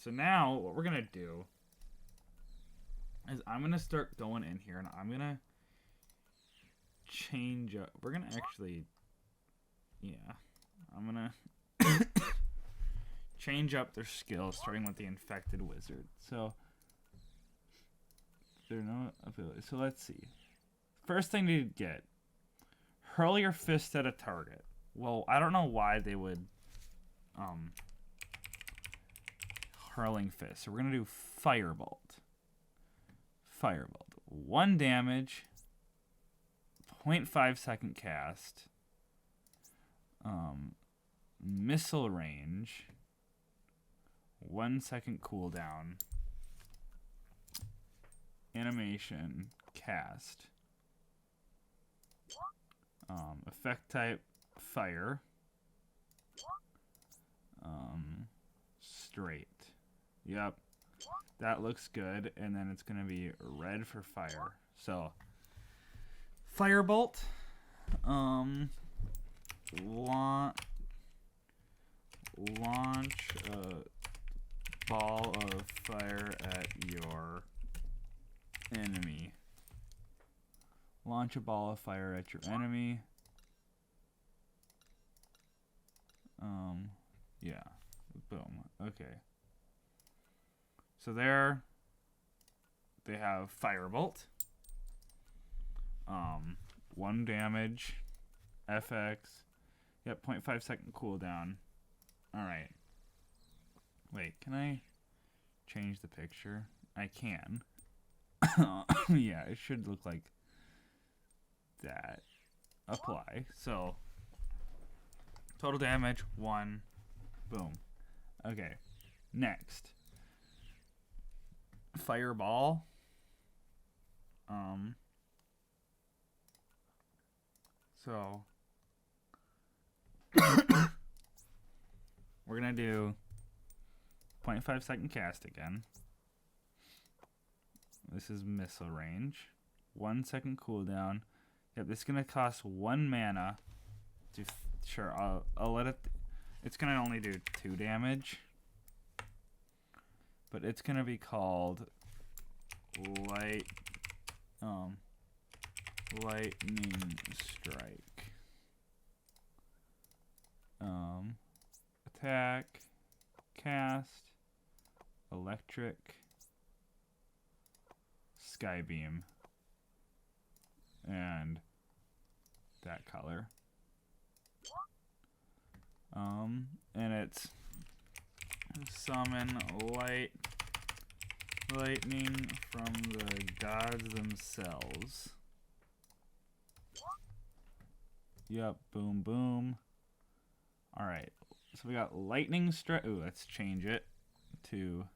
So now what we're gonna do is I'm gonna start going in here and I'm gonna change up. We're gonna actually, yeah, I'm gonna change up their skills, starting with the infected wizard. So there are no abilities. So let's see. First thing to get: hurl your fist at a target. Well, I don't know why they would hurling fist. So we're gonna do firebolt. Firebolt. 1 damage. 0.5 second cast. Missile range. 1 second cooldown. Animation. Cast. Effect type. Fire. Straight. Yep. That looks good. And then it's going to be red for fire. So, firebolt. Launch a ball of fire at your enemy. Launch a ball of fire at your enemy. Yeah. Boom. Okay. So there they have firebolt. 1 damage. FX. Yep, 0.5 second cooldown. Alright. Wait, can I change the picture? I can. Yeah, it should look like that. Apply. So, total damage, 1. Boom. Okay. Next. Fireball. So we're gonna do 0.5 second cast again. This is missile range. 1 second cooldown. Yep, this is gonna cost 1 mana. Sure, I'll let it. It's gonna only do 2 damage, but it's gonna be called lightning strike. Attack, cast, electric, sky beam, and that color. And it's summon lightning from the gods themselves. Yep, boom, boom. Alright, so we got lightning strike. Ooh, let's change it to,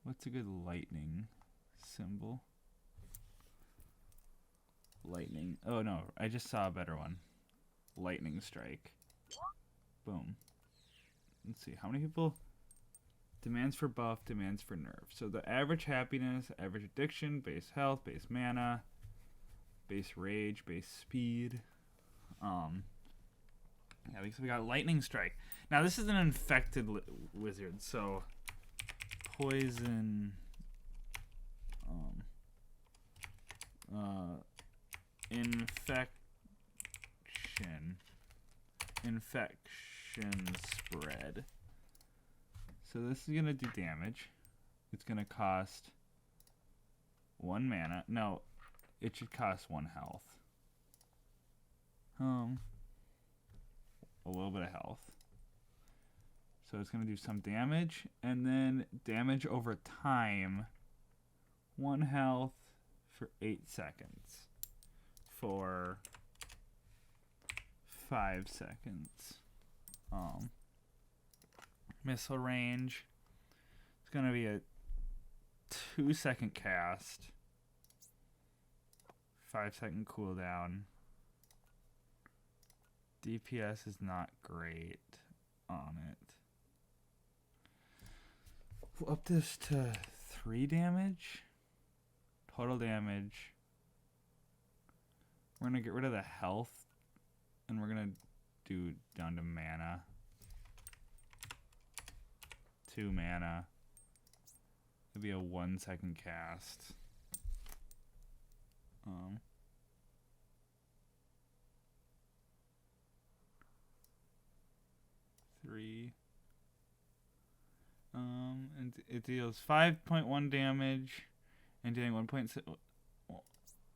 what's a good lightning symbol? Lightning. Oh no, I just saw a better one. Lightning strike. Boom. Let's see, how many people? Demands for buff, demands for nerf. So the average happiness, average addiction, base health, base mana, base rage, base speed. Yeah, because we got lightning strike. Now this is an infected wizard, so poison. Infection spread. So this is gonna do damage. It's gonna cost 1 mana. No, it should cost 1 health. A little bit of health. So it's gonna do some damage, and then damage over time. 1 health for 8 seconds. For 5 seconds. Missile range. It's gonna be a 2 second cast. 5 second cooldown. DPS is not great on it. We'll up this to 3 damage. Total damage. We're gonna get rid of the health, and we're gonna do down to mana. 2 mana. It'd be a 1-second cast. 3. And it deals 5.1 damage and dealing 1.6. Well,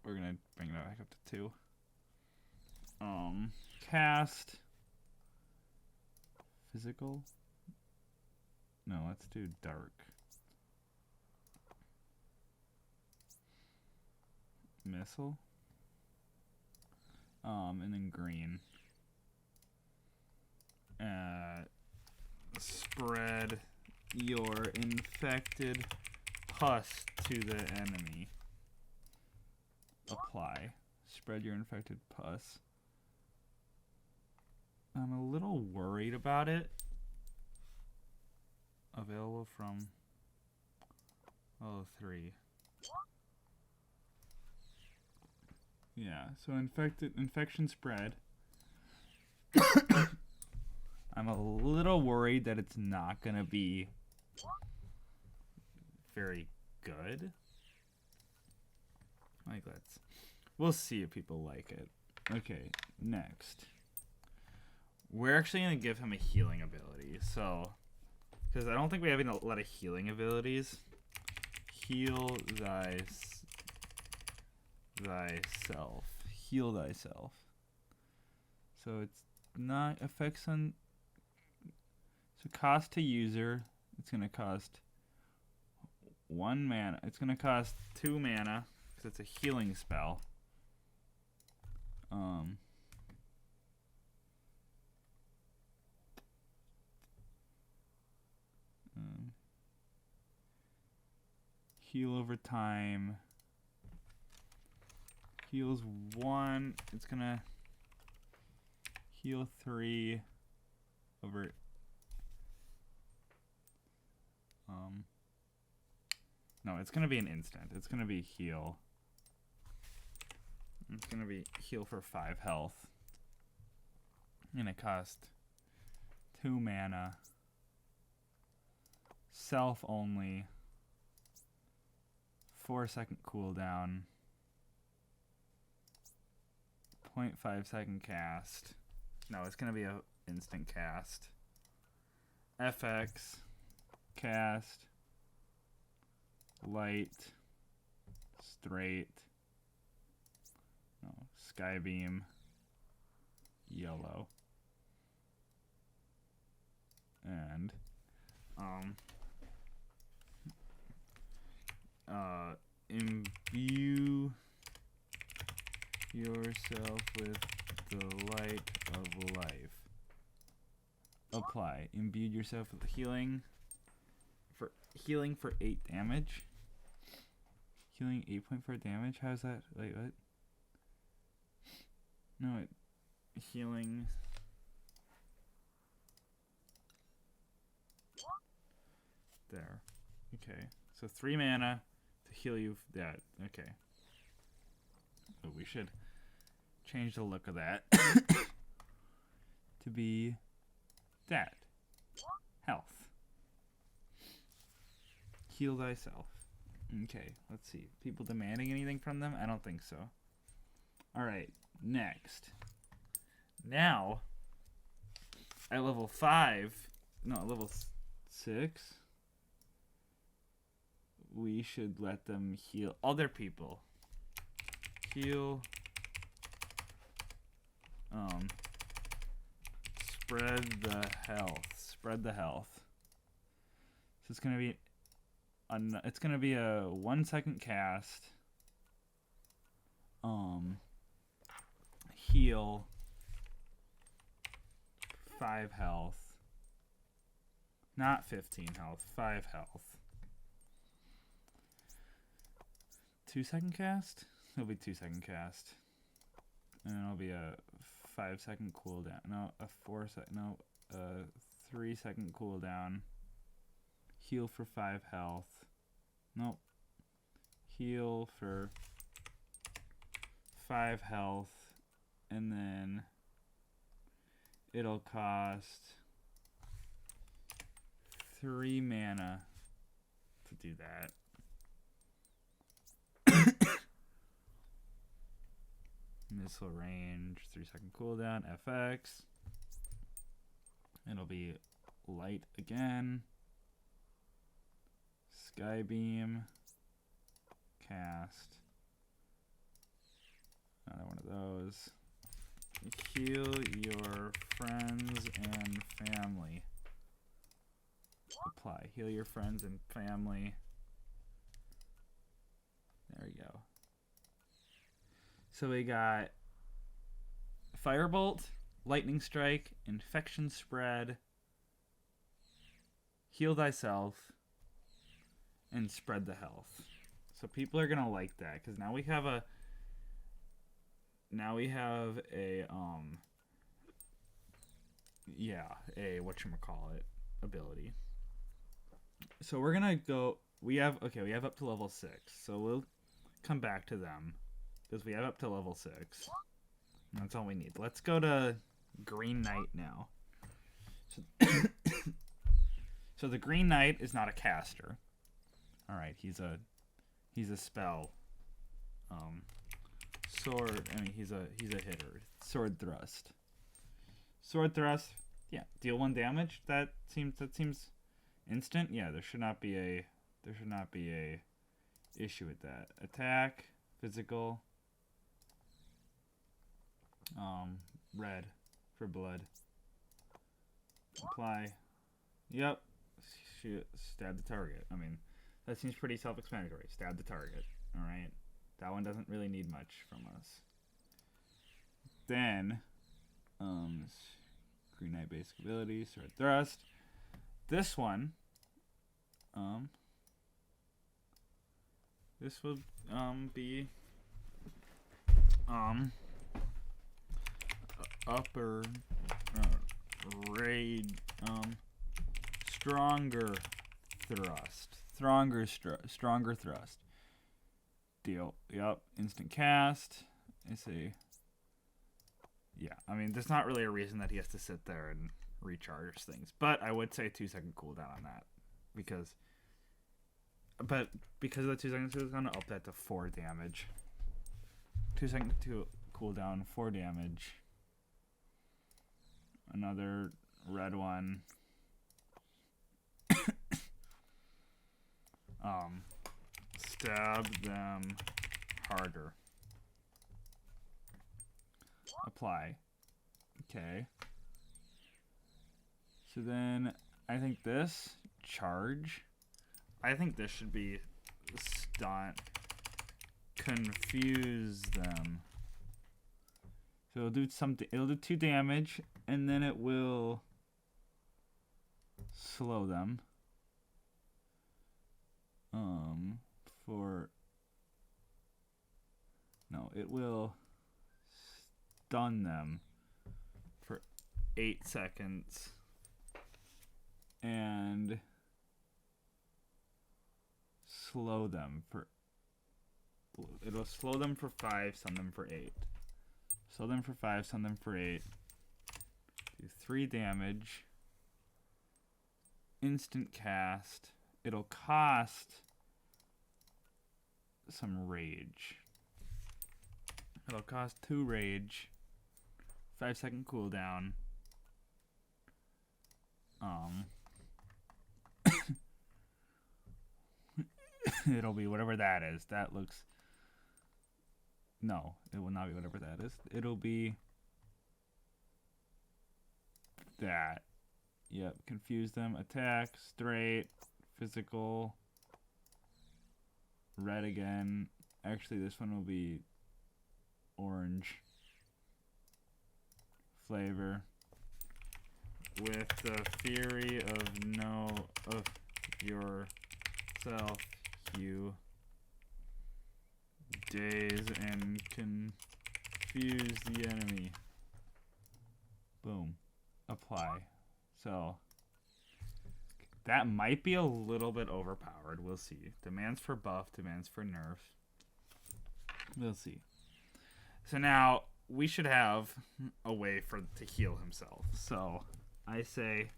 we're gonna bring that back up to 2. Cast. Physical. No, let's do dark. Missile. And then green. Spread your infected pus to the enemy. Apply. Spread your infected pus. I'm a little worried about it. Available from 3. Yeah, so infection spread. I'm a little worried that it's not gonna be very good. Like, we'll see if people like it. Okay, next. We're actually gonna give him a healing ability, so, because I don't think we have a lot of healing abilities. Heal thyself. Heal thyself. So it's not effects on. So cost to user, it's gonna cost 1 mana. It's gonna cost 2 mana because it's a healing spell. Heal over time. Heals 1. It's gonna heal 3 over. No, it's gonna be an instant. It's gonna be heal. It's gonna be heal for 5 health. And it cost 2 mana. Self only. 4-second cooldown. 0.5-second cast. No, it's gonna be a instant cast. FX. Cast. Light. Straight. No, Skybeam. Yellow. And imbue yourself with the light of life. Apply. Imbued yourself with healing for 8 damage. Healing 8.4 damage? How's that? Wait, what? No, healing. There. Okay. So 3 mana to heal you that. Okay. So we should change the look of that to be that. Health. Heal thyself. Okay, let's see. People demanding anything from them? I don't think so. Alright, next. Now, at level 5, no, at level 6, we should let them heal other people. Heal. Spread the health. Spread the health. So it's gonna be a 1-second cast. Heal 5 health. Not 15 health, 5 health. 2-second cast? It'll be 2-second cast. And then it'll be a 5-second cooldown. No, a 3-second cooldown. Heal for 5 health. Nope. Heal for 5 health. And then it'll cost 3 mana to do that. Missile range, 3-second cooldown, FX. It'll be light again. Skybeam. Cast. Another one of those. Heal your friends and family. Apply. Heal your friends and family. There we go. So we got Firebolt, Lightning Strike, Infection Spread, Heal Thyself, and Spread the Health. So people are gonna like that because now we have a whatchamacallit ability. So we're gonna go. We have up to level 6. So we'll come back to them because we have up to level 6. That's all we need. Let's go to Green Knight now. So the Green Knight is not a caster. All right, he's a spell. Sword. I mean, he's a hitter. Sword thrust. Sword thrust. Yeah, deal 1 damage. That seems instant. Yeah, there should not be a issue with that. Attack, physical. Red for blood. Apply. Yep. Shoot. Stab the target. I mean, that seems pretty self-explanatory. Stab the target. All right. That one doesn't really need much from us. Then, Green Knight basic ability, sword thrust. This one, this will be upper raid stronger thrust. Stronger thrust. Deal. Yep. Instant cast. I see. Yeah. I mean, there's not really a reason that he has to sit there and recharge things. But I would say 2-second cooldown on that. Because of the 2 seconds, it's going to up that to 4 damage. 2-second cooldown, 4 damage. Another red one. Stab them harder. Apply. Okay. So then I think this charge. I think this should be stunt. Confuse them. So it'll do something. It'll do 2 damage, and then it will slow them. It will stun them for 8 seconds. And slow them for... It'll slow them for 5, stun them for 8. Slow them for 5, stun them for 8. Do 3 damage. Instant cast. It'll cost some rage. It'll cost 2 rage. 5-second cooldown. It'll be whatever that is. That looks... No, it will not be whatever that is. It'll be... that. Yep, confuse them. Attack, straight, physical, red again. Actually, this one will be orange. Flavor. With the fury of yourself, you daze and confuse the enemy. Boom. Apply. So that might be a little bit overpowered. We'll see. Demands for buff, demands for nerf. We'll see. So now we should have a way to heal himself. So I say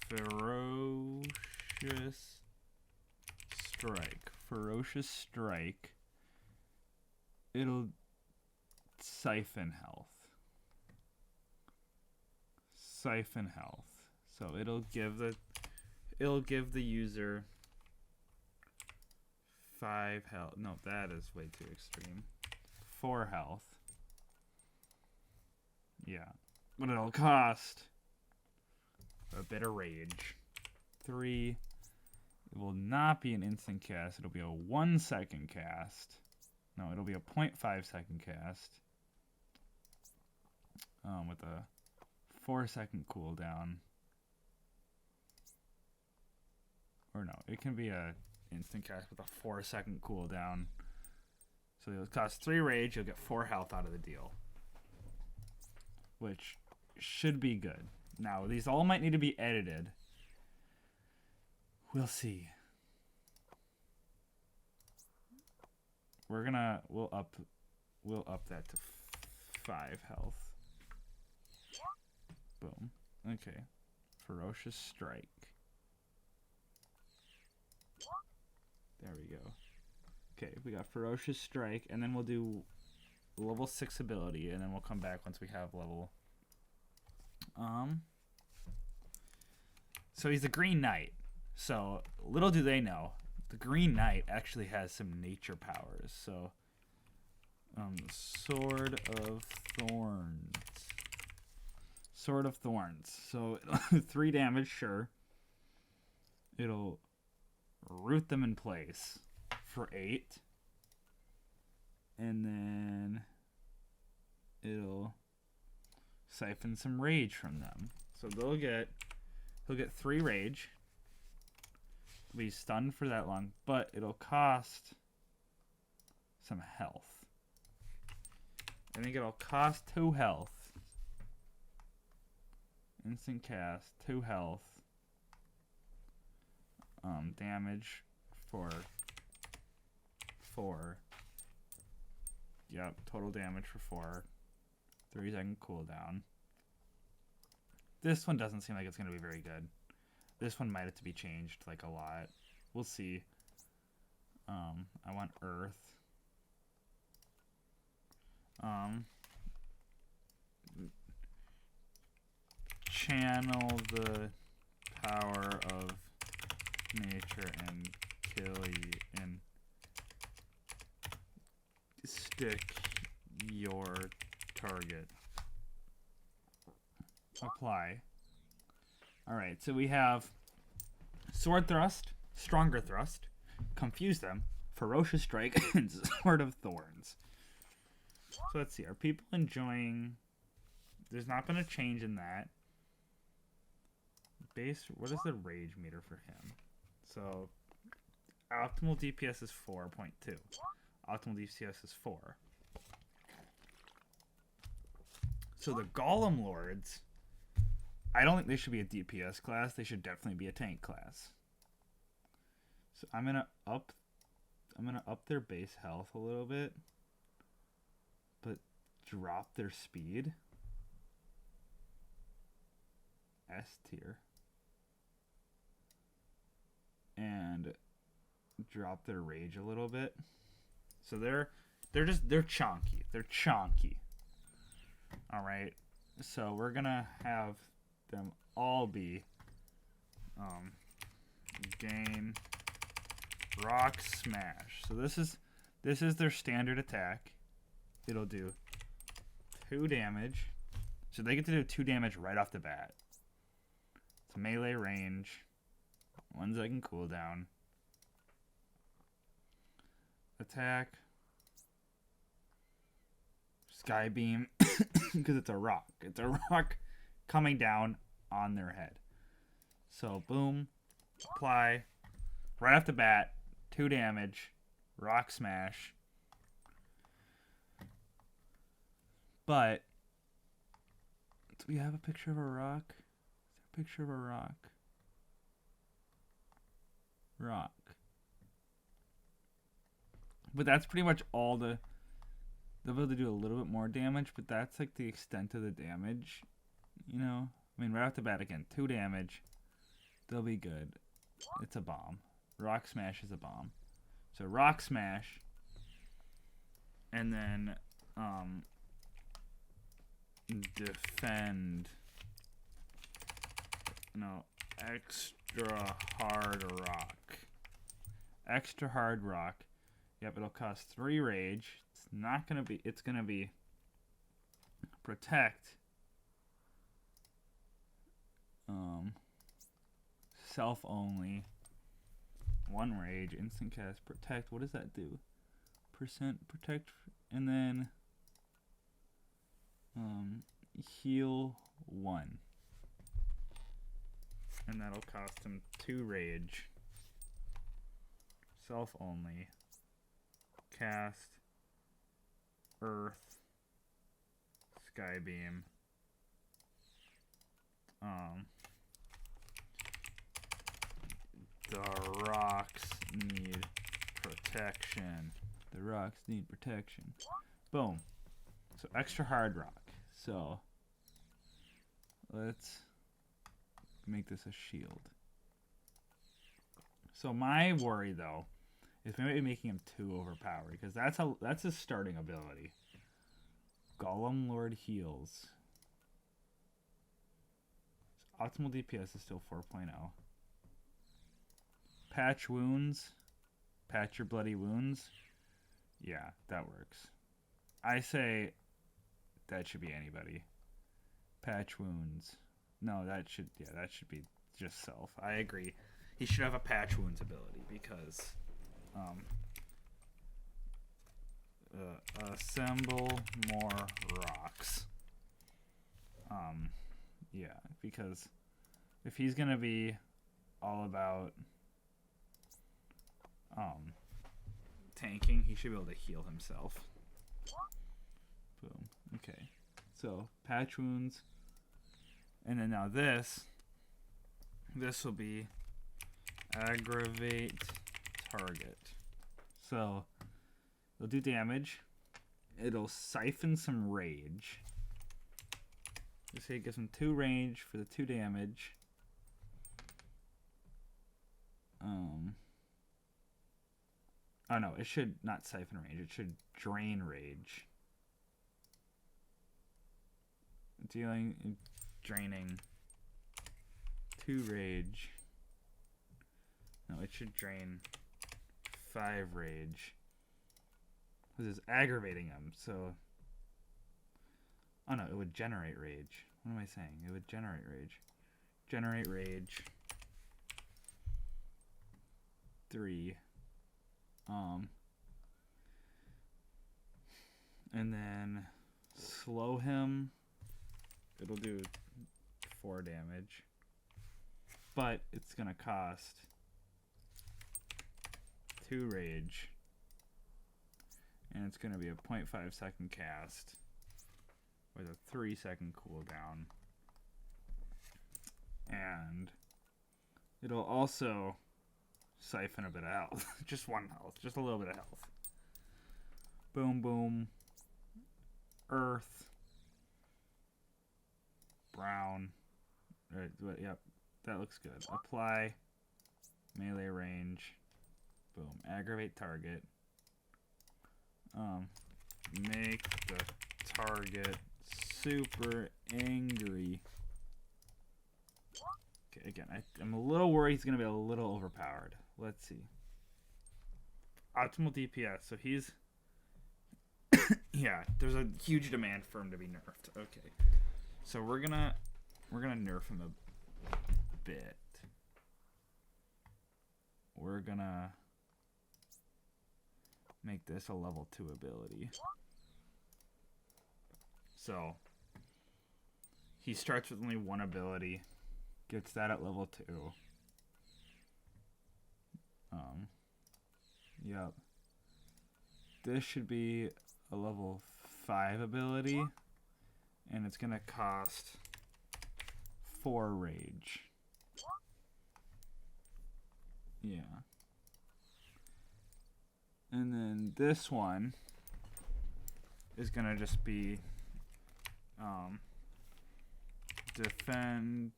Ferocious Strike. Ferocious Strike. It'll siphon health. Siphon health. So it'll give the user 5 health. No, that is way too extreme. 4 health. Yeah. But it'll cost a bit of rage. 3. It will not be an instant cast. It'll be a 1 second cast. No, it'll be a 0.5 second cast. With a 4 second cooldown. Or no, it can be a instant cast with a 4 second cooldown. So it'll cost 3 rage. You'll get 4 health out of the deal, which should be good. Now these all might need to be edited. We'll see. We'll up that to 5 health. Boom. Okay. Ferocious Strike. There we go. Okay, we got Ferocious Strike, and then we'll do level 6 ability, and then we'll come back once we have level. So he's the Green Knight. So little do they know, the Green Knight actually has some nature powers. So, Sword of Thorns. Sword of Thorns. So 3 damage, sure. It'll root them in place for 8. And then it'll siphon some rage from them. So he'll get 3 rage. He'll be stunned for that long, but it'll cost some health. I think it'll cost 2 health. Instant cast, 2 health. Damage for 4. Yep, total damage for 4. 3 second cooldown. This one doesn't seem like it's going to be very good. This one might have to be changed like a lot. We'll see. I want Earth. Channel the power of nature and kill you and stick your target. Apply. Alright, so we have Sword Thrust, Stronger Thrust, Confuse Them, Ferocious Strike, and Sword of Thorns. So let's see, are people enjoying... There's not been a change in that. Base, what is the rage meter for him? So, optimal DPS is 4.2. Optimal DPS is 4. So the Golem Lords, I don't think they should be a DPS class. They should definitely be a tank class. So I'm gonna up their base health a little bit, but drop their speed. S tier. And drop their rage a little bit. So they're chonky. They're chonky. Alright. So we're gonna have them all be gain rock smash. So this is their standard attack. It'll do 2 damage. So they get to do 2 damage right off the bat. It's melee range. 1 second cooldown. Attack. Sky beam. Because it's a rock. It's a rock coming down on their head. So boom. Apply. Right off the bat. 2 damage. Rock smash. But do we have a picture of a rock? Is there a picture of a rock? Rock. But that's pretty much all they'll be able to do a little bit more damage, but that's like the extent of the damage. You know? I mean, right off the bat again, 2 damage. They'll be good. It's a bomb. Rock Smash is a bomb. So Rock Smash. And then defend. No, extra hard rock. Extra hard rock. Yep, it'll cost 3 rage. It's not gonna be. It's gonna be protect. Self only. 1 rage. Instant cast. Protect. What does that do? Percent protect, and then heal 1. And that'll cost him 2 rage. Self only. Cast. Earth. Skybeam. The rocks need protection. The rocks need protection. Boom. So extra hard rock. So let's make this a shield. So my worry though is maybe making him too overpowered, because that's his starting ability. Golem Lord heals. His optimal DPS is still 4.0. Patch wounds. Patch your bloody wounds. Yeah, that works. I say that should be anybody. Patch wounds. No, that should be just self. I agree. He should have a patch wounds ability because assemble more rocks. Yeah, because if he's gonna be all about tanking, he should be able to heal himself. Boom. Okay. So patch wounds, and then now this will be aggravate target. So it'll do damage. It'll siphon some rage. You say it gives him 2 range for the 2 damage. Oh no, it should not siphon rage. It should drain rage. Draining 2 rage. No, it should drain 5 rage. This is aggravating him, so... Oh no, it would generate rage. What am I saying? It would generate rage. Generate rage. 3. And then slow him. It'll do 4 damage. But it's gonna cost 2 rage. And it's gonna be a 0.5 second cast with a 3-second cooldown. And it'll also siphon a bit of health. Just 1 health. Just a little bit of health. Boom, boom. Earth. Brown. Right, yep. That looks good. Apply. Melee range. Boom. Aggravate target. Make the target super angry. Okay, again, I'm a little worried he's going to be a little overpowered. Let's see. Optimal DPS. So he's... yeah, there's a huge demand for him to be nerfed. Okay. So we're gonna nerf him a bit. We're gonna make this a level 2 ability. So he starts with only 1 ability, gets that at level 2. Yep. This should be a level 5 ability, and it's gonna cost 4 rage. Yeah. And then this one is gonna just be defend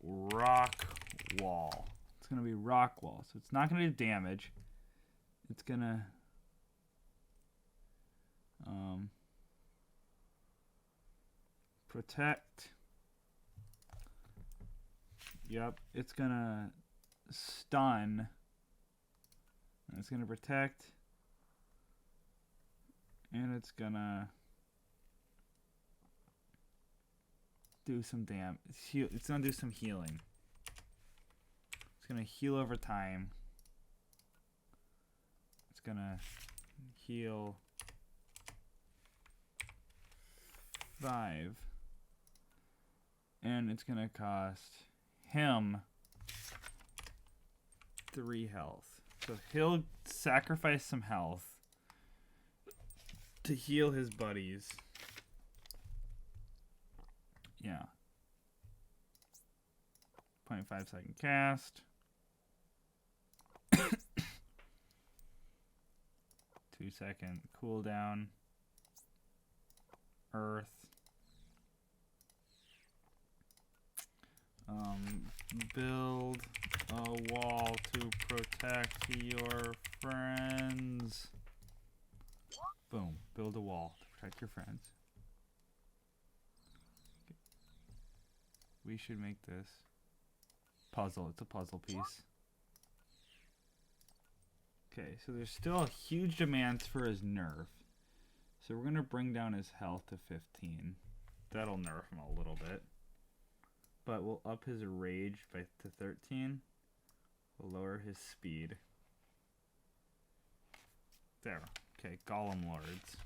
rock wall. It's going to be rock wall. So it's not going to do damage. It's going to protect. Yep, it's going to stun. And it's going to protect. And it's going to do some damage. It's going to do some healing. It's going to heal over time. It's going to heal 5. And it's going to cost him 3 health. So he'll sacrifice some health to heal his buddies. Yeah. 0.5 second cast. 2-second cooldown. Earth. Build a wall to protect your friends. Boom. Build a wall to protect your friends. We should make this puzzle. It's a puzzle piece. Okay, so there's still huge demands for his nerf. So we're going to bring down his health to 15. That'll nerf him a little bit. But we'll up his rage to 13. We'll lower his speed. There. Okay, Golem Lords.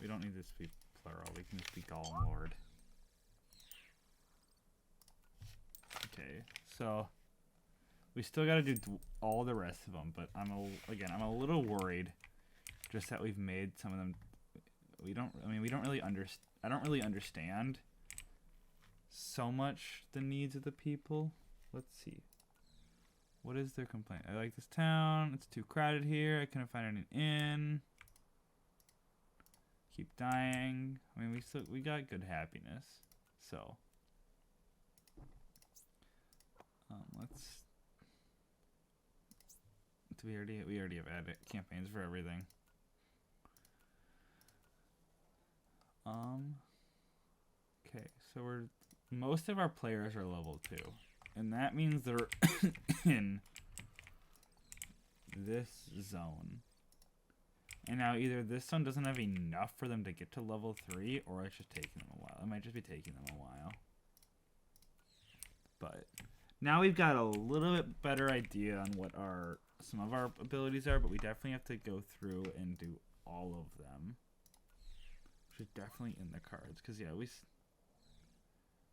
We don't need this to be plural. We can just be Golem Lord. Okay, so we still got to do all the rest of them, but I'm a little worried just that we've made some of them. We don't really I don't really understand so much the needs of the people. Let's see. What is their complaint? I like this town. It's too crowded here. I couldn't find an inn. Keep dying. I mean, we got good happiness. So we already have added campaigns for everything. Okay, so most of our players are level 2, and that means they're in this zone. And now either this zone doesn't have enough for them to get to level 3, or it's just taking them a while. It might just be taking them a while. But now we've got a little bit better idea on what some of our abilities are, but we definitely have to go through and do all of them. Which is definitely in the cards, because yeah,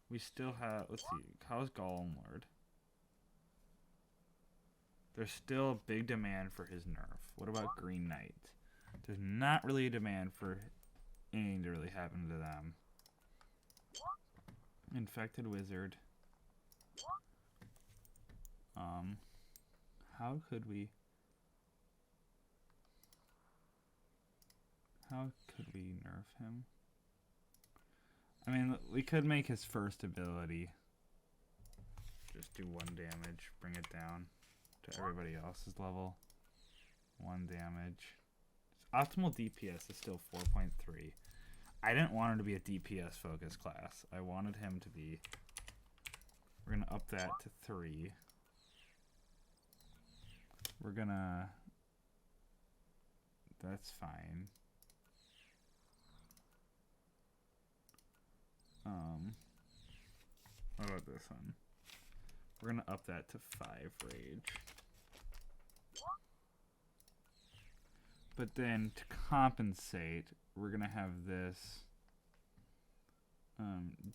we still have, let's see, how's Golem Lord? There's still a big demand for his nerf. What about Green Knight? There's not really a demand for anything to really happen to them. Infected Wizard. How could we nerf him? I mean, we could make his first ability just do 1 damage, bring it down to everybody else's level. 1 damage. His optimal DPS is still 4.3. I didn't want him to be a DPS focused class. I wanted him to be. We're gonna up that to 3. We're gonna. That's fine. What about this one? We're gonna up that to 5 rage. But then to compensate, we're gonna have this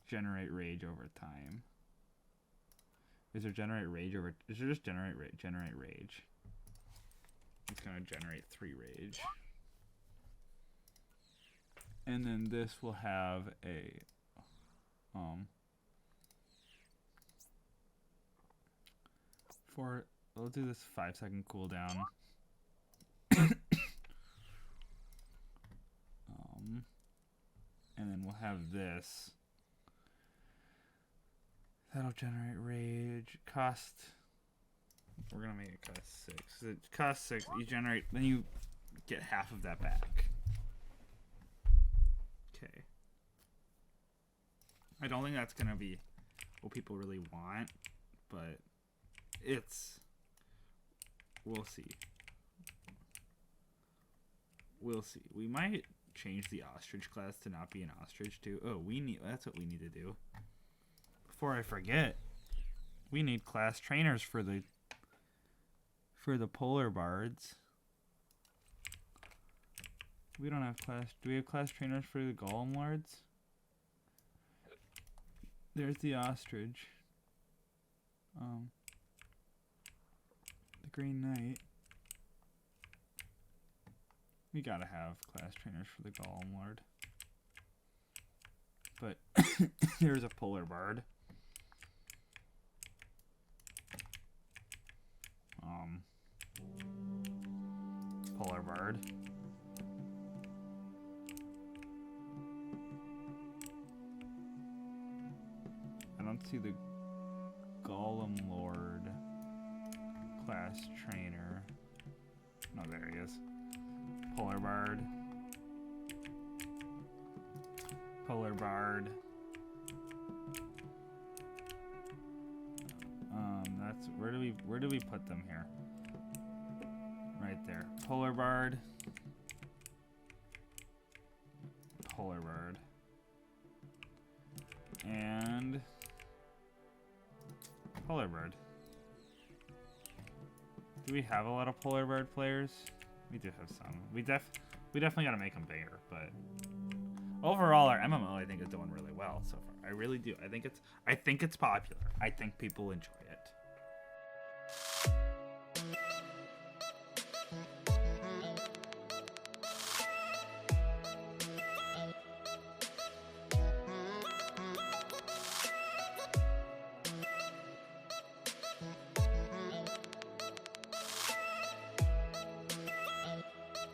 generate rage over time. Is there generate rage over? Is there just generate rage? It's gonna generate 3 rage. And then this will have a we'll do this 5-second cooldown. And then we'll have this That'll generate rage. Cost. We're gonna make it cost 6. It costs 6. You generate, then you get half of that back. Okay. I don't think that's gonna be what people really want, but it's. We'll see. We'll see. We might change the ostrich class to not be an ostrich too. Oh, that's what we need to do. Before I forget, we need class trainers for the polar bards. We don't have class. Do we have class trainers for the golem lords? There's the ostrich. The green knight. We gotta have class trainers for the golem lord. But there's a polar bard. Polar bard. I don't see the golem lord class trainer. No, there he is. Polar bard. Polar bard. That's where do we put them here? Right there. Polar bard. Polar bard. And polar bird. Do we have a lot of polar bird players? We do have some. We definitely gotta make them bigger, but overall our MMO I think is doing really well so far. I really do. I think it's popular. I think people enjoy it.